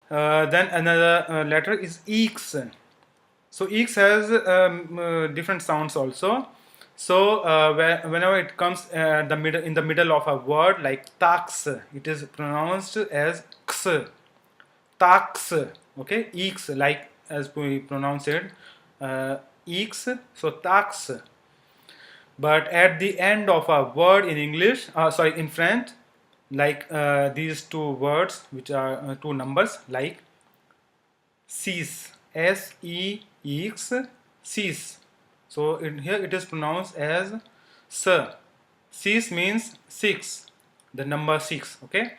Then another letter is X. So X has different sounds also. So whenever it comes the middle in the middle of a word like tax, it is pronounced as x, tax. Okay, X, like as we pronounce it, X. So tax. But at the end of a word in English, sorry, in French, like these two words, which are two numbers, like six, sex, six. So in here it is pronounced as s. Six means six, the number six. Okay.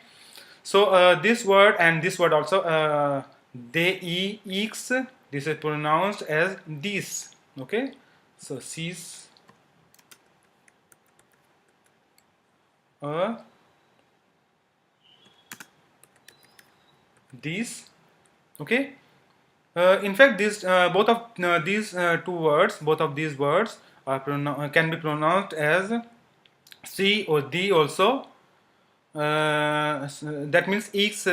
So this word and this word also, dex, this is pronounced as this. Okay. So six, this. Okay. In fact, these both of these two words, both of these words are can be pronounced as C or D also. That means X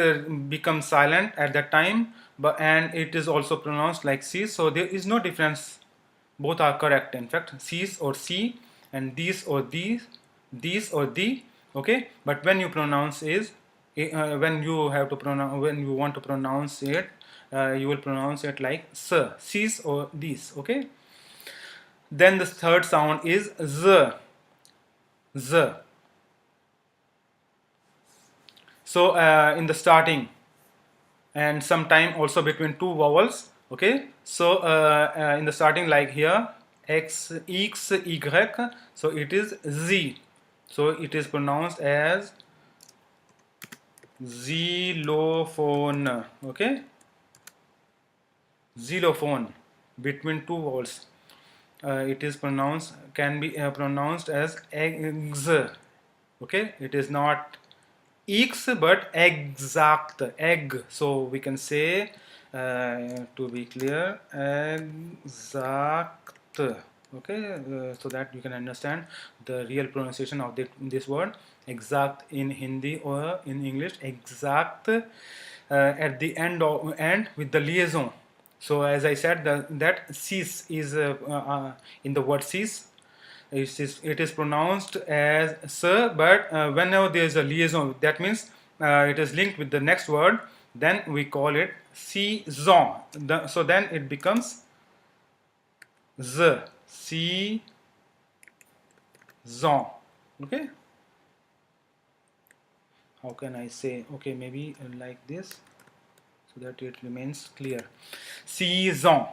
becomes silent at that time, but and it is also pronounced like C. So there is no difference. Both are correct. In fact, C's or C, and these or these or the. Okay, but when you pronounce is when you have to pronounce, when you want to pronounce it, you will pronounce it like s, cis or these. Okay. Then the third sound is z, z. So in the starting and sometime also between two vowels. Okay. So in the starting, like here, x, y. So it is z. So it is pronounced as xylophone. Okay, xylophone between two vowels. It is pronounced, can be pronounced as eggs. Okay, it is not x but exact, egg. So we can say, to be clear, exact. Okay, so that you can understand the real pronunciation of this word exact in Hindi or in English. Exact at the end with the liaison. So as I said, that cis is in the word cis, it is pronounced as sir, but whenever there is a liaison, that means it is linked with the next word, then we call it season. So then it becomes z, season. Okay, how can I say? Okay, maybe like this so that it remains clear. Season.